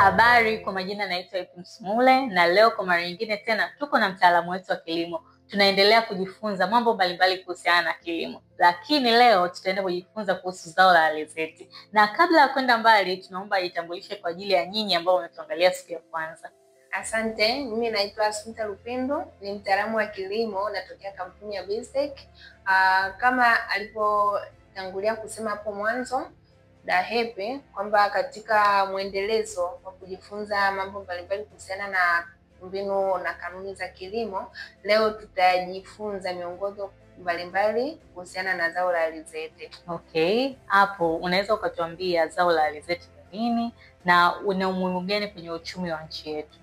Habari, kwa majina naitwa Ipum Smule na leo kwa mara nyingine tena tuko na mtaalamu wetu wa kilimo. Tunaendelea kujifunza mambo mbalimbali kuhusiana na kilimo. Lakini leo tutaenda kujifunza kuhusu zao la alizeti. Na kabla ya kwenda mbali, tunaomba itambulishe kwa ajili ya nyinyi ambao wametuangalia siku ya kwanza. Asante, mimi naitwa Asmita Lupindo, ni mtaalamu wa kilimo natokea kampuni ya Biztech. Kama alipotangulia kusema hapo mwanzo Dahepe kwamba katika mwendelezo wa kujifunza mambo mbalimbali kuhusiana na mbinu na kanuni za kilimo, leo tutajifunza miongozo mbalimbali kuhusiana na zao la alizeti. Okay, hapo unaweza ukatuambia zao la alizeti ni nini na una umuhimu gani kwenye uchumi wa nchi yetu?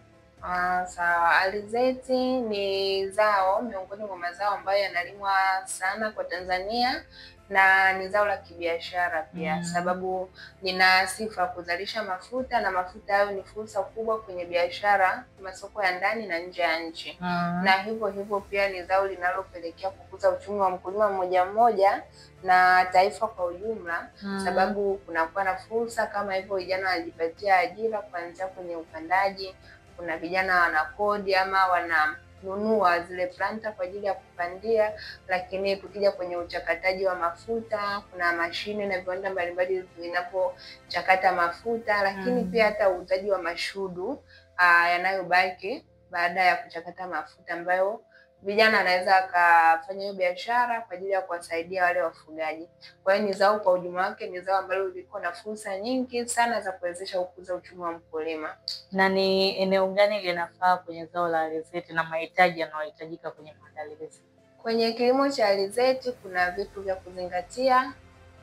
Sawa, alizeti ni zao miongoni mwa mazao ambayo yanalimwa sana kwa Tanzania na ni zao la kibiashara pia. Sababu lina sifa kuzalisha mafuta na mafuta hayo ni fursa kubwa kwenye biashara, masoko ya ndani na nje ya nchi. Na hivyo pia ni zao linalopelekea kukuza uchumi wa mkulima mmoja mmoja na taifa kwa ujumla. Sababu kunakuwa na fursa kama hivyo, vijana wanajipatia ajira kuanzia kwenye upandaji. Kuna vijana wanakodi ama wananunua zile planta kwa ajili ya kupandia, lakini tukija kwenye uchakataji wa mafuta, kuna mashine na viwanda mbalimbali vinapochakata mafuta, lakini pia hata uuzaji wa mashudu yanayobaki baada ya kuchakata mafuta, ambayo vijana anaweza akafanya hiyo biashara kwa ajili ya kuwasaidia wale wafugaji. Kwa hiyo ni zao kwa ujumla wake ni zao ambalo liko na fursa nyingi sana za kuwezesha kukuza uchumi wa mkulima. Na ni eneo gani linafaa kwenye zao la alizeti na mahitaji yanayohitajika kwenye maandalizi? Kwenye kilimo cha alizeti kuna vitu vya kuzingatia.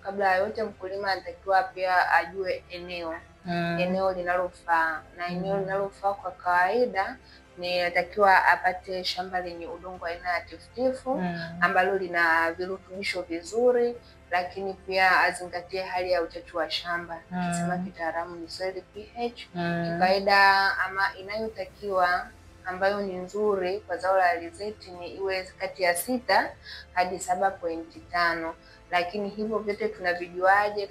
Kabla ya yote, mkulima anatakiwa pia ajue eneo linalofaa, na eneo linalofaa kwa kawaida ni natakiwa apate shamba lenye udongo aina ya tifutifu ambalo lina virutubisho vizuri, lakini pia azingatie hali ya uchachu wa shamba. Tunasema kitaalamu ni soil pH. Kawaida ama inayotakiwa ambayo ni nzuri kwa zao la alizeti ni iwe kati ya 6 hadi 7.5. Lakini hivyo vyote tunavijuaje?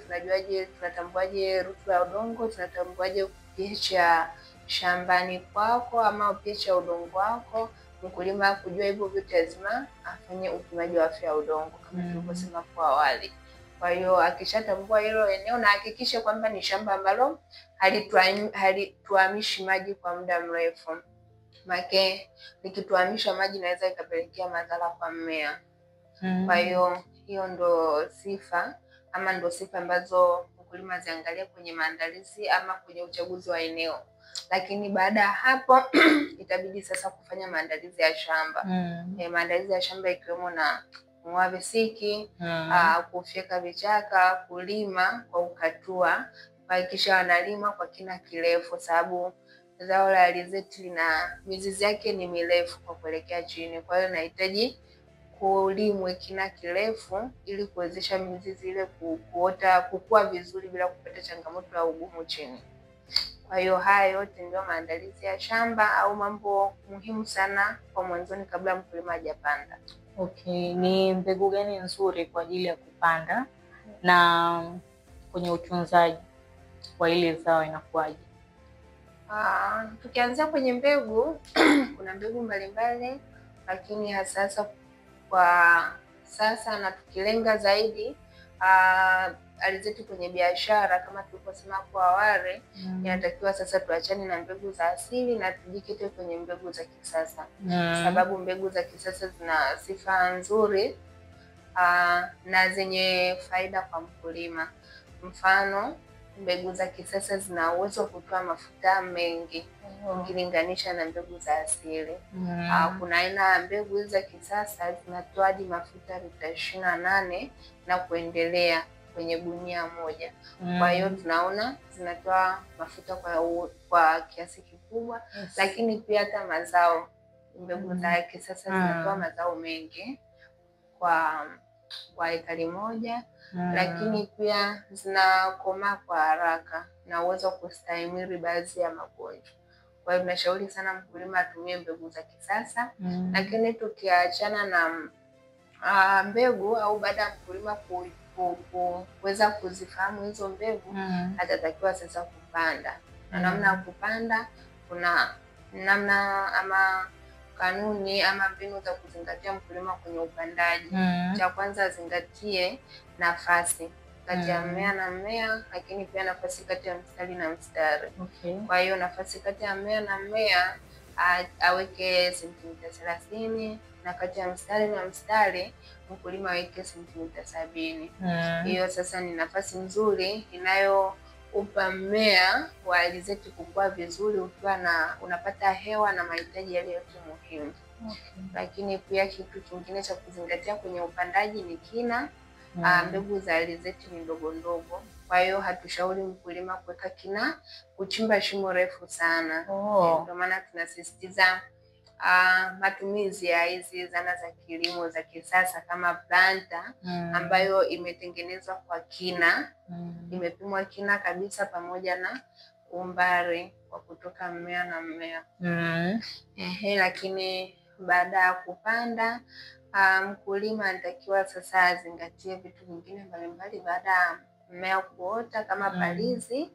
Tunatambuaje rutuba ya udongo? Tunatambuaje pH ya shambani kwako ama pH ya udongo wako? Mkulima kujua hivyo vyote lazima afanye upimaji wa afya ya udongo kama tulivyosema hapo awali. Kwa hiyo akishatambua hilo eneo, na hakikisha kwamba ni shamba ambalo halituamishi maji kwa muda mrefu. Make likituamisha maji inaweza ikapelekea madhara kwa mmea. Kwa hiyo hiyo ndo sifa ambazo mkulima ziangalia kwenye maandalizi ama kwenye uchaguzi wa eneo. Lakini baada ya hapo itabidi sasa kufanya maandalizi ya shamba. Maandalizi ya shamba ikiwemo na kung'oa visiki, kufyeka vichaka, kulima kwa ukatua, kuhakikisha wanalima kwa kina kirefu, sababu zao la alizeti lina mizizi yake ni mirefu kwa kuelekea chini. Kwa hiyo inahitaji kulimwe kina kirefu ili kuwezesha mizizi ile kukua vizuri bila kupata changamoto ya ugumu chini. Kwa hiyo haya yote ndio maandalizi ya shamba au mambo muhimu sana kwa mwanzoni kabla mkulima hajapanda. Okay, ni mbegu gani nzuri kwa ajili ya kupanda na kwenye utunzaji wa ile zao inakuwaje? Tukianzia kwenye mbegu kuna mbegu mbalimbali, lakini hasa kwa sasa na tukilenga zaidi alizeti kwenye biashara kama tulivyosema hapo awali, inatakiwa sasa tuachane na mbegu za asili na tujikite kwenye mbegu za kisasa. Sababu mbegu za kisasa zina sifa nzuri na zenye faida kwa mkulima. Mfano, mbegu za kisasa zina uwezo wa kutoa mafuta mengi ukilinganisha na mbegu za asili. Kuna aina ya mbegu za kisasa zinatoa hadi mafuta lita 28 na kuendelea kwenye gunia moja. Kwa hiyo tunaona zinatoa mafuta kwa kiasi kikubwa. Lakini pia hata mazao, mbegu za kisasa zinatoa mazao mengi kwa ekari moja. Lakini pia zinakomaa kwa haraka na uwezo kustahimili baadhi ya magonjwa. Kwa hiyo tunashauri sana mkulima atumie mbegu za kisasa. Lakini tukiachana na mbegu au baada ya mkulima kuweza kuzifahamu hizo mbegu, atatakiwa sasa kupanda. na namna ya kupanda, kuna namna ama kanuni ama mbinu za kuzingatia mkulima kwenye upandaji. Cha kwanza azingatie nafasi kati ya mmea na mmea, lakini pia nafasi kati ya mstari na mstari. Kwa hiyo nafasi kati ya mmea na mmea aweke sentimita 30, na kati ya mstari na mstari mkulima aweke sentimita 70. Hiyo sasa ni nafasi nzuri inayoupa mmea wa alizeti kukua vizuri, ukiwa unapata hewa na mahitaji yale yote muhimu. Lakini pia kitu kingine cha kuzingatia kwenye upandaji ni kina. Mbegu za alizeti ni ndogo ndogo, kwa hiyo hatushauri mkulima kuweka kina, kuchimba shimo refu sana. Ndio maana tunasisitiza matumizi ya hizi zana za kilimo za kisasa kama planter, ambayo imetengenezwa kwa kina, imepimwa kina kabisa pamoja na umbali wa kutoka mmea na mmea. Lakini baada ya kupanda, mkulima anatakiwa sasa azingatie vitu vingine mbalimbali baada ya mmea kuota, kama palizi.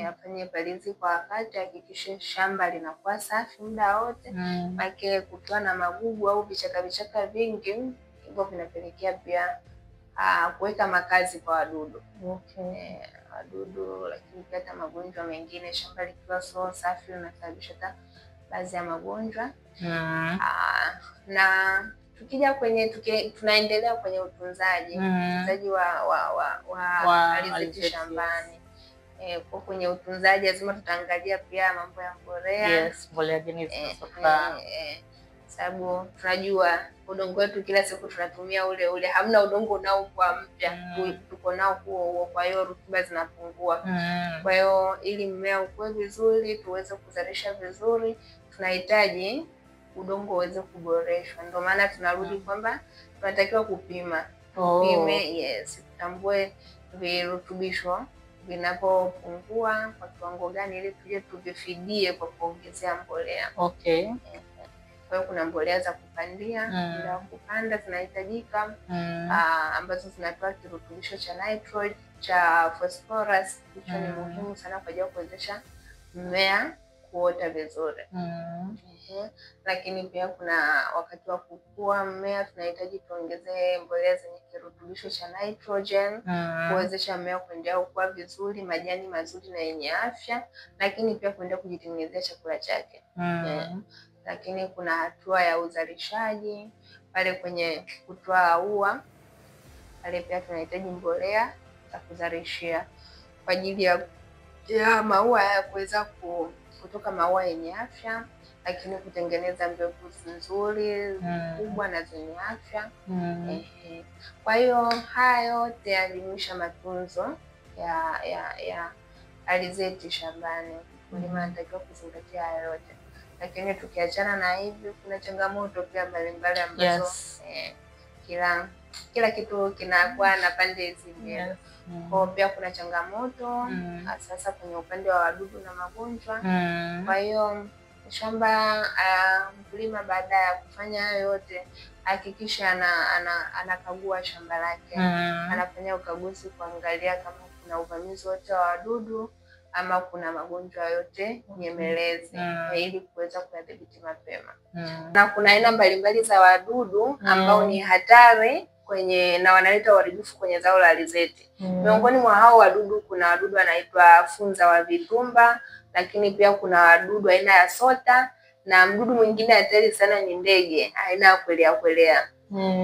Afanye palizi kwa wakati, hakikishe shamba linakuwa safi muda wote. Maana kukiwa na magugu au vichaka vingi, hivyo vinapelekea pia kuweka makazi kwa wadudu. Wadudu, lakini pia hata magonjwa mengine. Shamba likiwa sio safi linasababisha hata baadhi ya magonjwa. Na tukija tunaendelea kwenye utunzaji wa alizeti shambani. Kwa kwenye utunzaji lazima tutaangalia pia mambo ya mbolea. Mbolea gani zinazofaa. Sababu tunajua udongo wetu kila siku tunatumia ule, hamna udongo unaokuwa mpya. Tuko nao huo, kwa hiyo rutuba zinapungua. Kwa hiyo ili mmea ukue vizuri, tuweze kuzalisha vizuri, tunahitaji udongo uweze kuboreshwa. Ndio maana tunarudi kwamba tunatakiwa kupima. Tupime, tutambue virutubisho vinapopungua kwa kiwango gani, ili tuje tuvifidie kwa kuongezea mbolea. Kwa hiyo kuna mbolea za kupandia, muda wa kupanda zinahitajika, ambazo zinatoa kirutubisho cha nitrogen, cha phosphorus. Hicho ni muhimu sana kwa ajili ya kuwezesha mmea kuota vizuri. Lakini pia kuna wakati wa kukua mmea tunahitaji tuongezee mbolea zenye kirutubisho cha nitrogen, kuwezesha mmea kuendelea kukua vizuri, majani mazuri na yenye afya, lakini pia kuendelea kujitengenezea chakula chake. Lakini kuna hatua ya uzalishaji pale kwenye kutoa ua, pale pia tunahitaji mbolea za kuzalishia kwa ajili ya maua ya kuweza kutoka maua yenye afya, lakini kutengeneza mbegu nzuri kubwa na zenye afya. Kwa hiyo haya yote yajumuisha matunzo ya alizeti shambani. Mkulima anatakiwa kuzingatia haya yote. Lakini tukiachana na hivi, kuna changamoto pia mbalimbali ambazo kila kitu kinakuwa na pande hizi mbili. Kwa pia kuna changamoto sasa kwenye upande wa wadudu na magonjwa. Kwa hiyo shamba, mkulima baada ya kufanya hayo yote, hakikisha anakagua shamba lake. Anafanya ukaguzi kuangalia kama kuna uvamizi wote wa wadudu ama kuna magonjwa yote nyemelezi, ili kuweza kuyadhibiti mapema. Na kuna aina mbalimbali za wadudu ambao ni hatari na wanaleta uharibifu kwenye zao la alizeti. Miongoni mwa hao wadudu kuna wadudu wanaitwa funza wa vitumba, lakini pia kuna wadudu aina ya sota, na mdudu mwingine hatari sana ni ndege aina ya kwelea.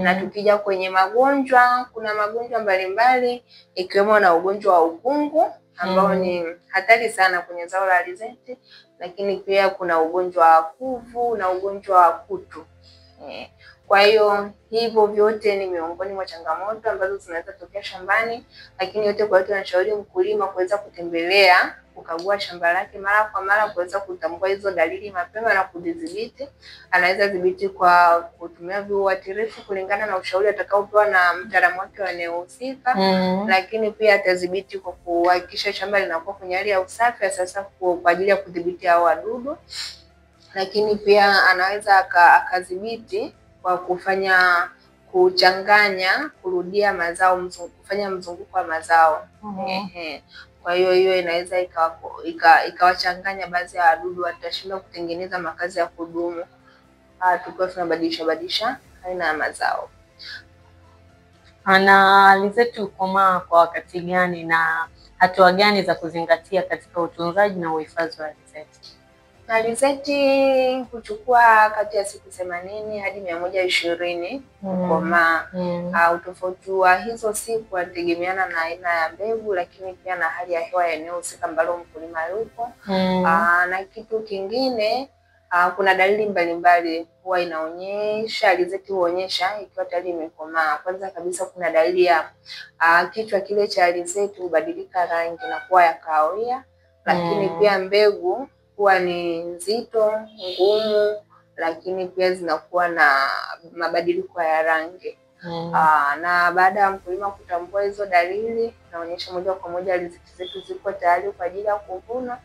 Na tukija kwenye magonjwa, kuna magonjwa mbalimbali ikiwemo na ugonjwa wa ukungu ambao ni hatari sana kwenye zao la alizeti, lakini pia kuna ugonjwa wa kuvu na ugonjwa wa kutu. Kwa hiyo hivyo vyote ni miongoni mwa changamoto ambazo zinaweza tokea shambani, lakini yote kwa yote tunashauri mkulima kuweza kutembelea, kukagua shamba lake mara kwa mara, kuweza kutambua hizo dalili mapema na kudhibiti. Anaweza dhibiti kwa kutumia viuatilifu kulingana na ushauri atakaopewa na mtaalamu wake wa eneo husika. Lakini pia atadhibiti kwa kuhakikisha shamba linakuwa kwenye hali ya usafi sasa kwa ajili ya kudhibiti hao wadudu. Lakini pia anaweza akadhibiti kwa kuchanganya, kurudia mazao, kufanya mzunguko wa mazao. Kwa hiyo inaweza ikawachanganya baadhi ya wadudu, watashindwa kutengeneza makazi ya kudumu tukiwa tunabadilisha aina ya mazao. Na alizeti hukomaa kwa wakati gani na hatua gani za kuzingatia katika utunzaji na uhifadhi wa alizeti? Alizeti huchukua kati ya siku 80 hadi 120 kukomaa. Utofauti wa hizo siku unategemeana na aina ya mbegu, lakini pia na hali ya hewa ya eneo husika ambalo mkulima yupo. Na kitu kingine, kuna dalili mbalimbali huwa inaonyesha, alizeti huonyesha ikiwa tayari imekomaa. Kwanza kabisa kuna dalili ya kichwa kile cha alizeti hubadilika rangi na kuwa ya kahawia, lakini pia mbegu huwa ni nzito, ngumu, lakini pia zinakuwa na mabadiliko ya rangi. Na baada ya mkulima kutambua hizo dalili, inaonyesha moja kwa moja alizeti zetu ziko tayari kwa ajili ya kuvuna.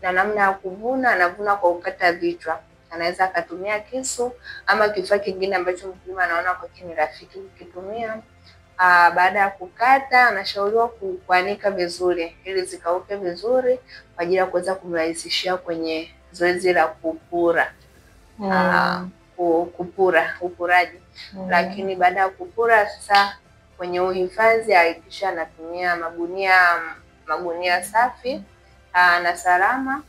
Na namna ya kuvuna, anavuna kwa kukata vichwa. Anaweza akatumia kisu ama kifaa kingine ambacho mkulima anaona kwake ni rafiki kukitumia. Baada ya kukata, anashauriwa kuanika vizuri ili zikauke vizuri kwa ajili ya kuweza kumrahisishia kwenye zoezi la kupura. Upuraji. Lakini baada ya kupura, sasa kwenye uhifadhi hakikisha anatumia magunia safi na salama,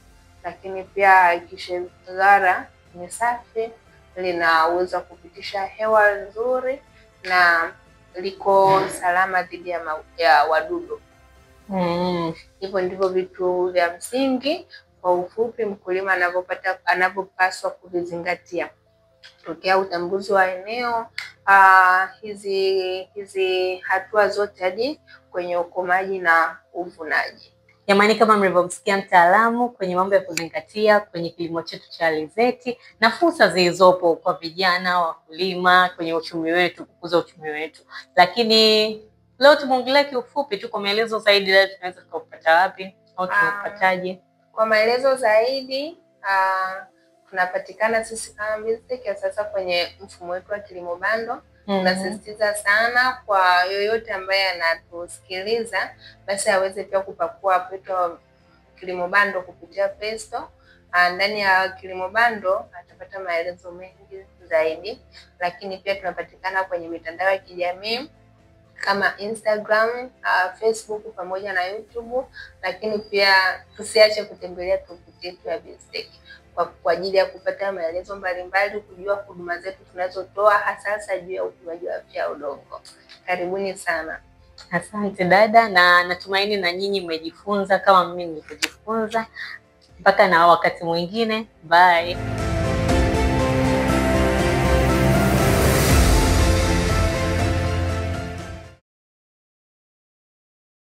lakini pia hakikisha ghala ni safi, linaweza kupitisha hewa nzuri na liko salama dhidi ya wadudu. Hivyo ndivyo vitu vya msingi kwa ufupi mkulima anavyopaswa kuvizingatia tokea utambuzi wa eneo, hizi hatua zote hadi kwenye ukomaji na uvunaji. Jamani, kama mlivyomsikia mtaalamu kwenye mambo ya kuzingatia kwenye kilimo chetu cha alizeti na fursa zilizopo kwa vijana wakulima kwenye uchumi wetu, kukuza uchumi wetu. Lakini leo tumeongelea kiufupi tu. Kwa maelezo zaidi leo tunaweza kupata wapi au tunapataje? Kwa maelezo zaidi tunapatikana sisi kama Biztech ya sasa kwenye mfumo wetu wa kilimo bando. Tunasisitiza sana kwa yoyote ambaye anatusikiliza basi aweze pia kupakua app yetu kilimo bando kupitia Play Store. Ndani ya kilimo bando atapata maelezo mengi zaidi, lakini pia tunapatikana kwenye mitandao ya kijamii kama Instagram, Facebook pamoja na YouTube, lakini pia tusiache kutembelea tovuti yetu ya Biztech kwa ajili ya kupata maelezo mbalimbali, kujua huduma zetu tunazotoa hasa juu ya upimaji wa afya ya udongo. Karibuni sana. Asante dada, na natumaini na nyinyi mmejifunza kama mimi nilivyojifunza. Mpaka na wakati mwingine, bye.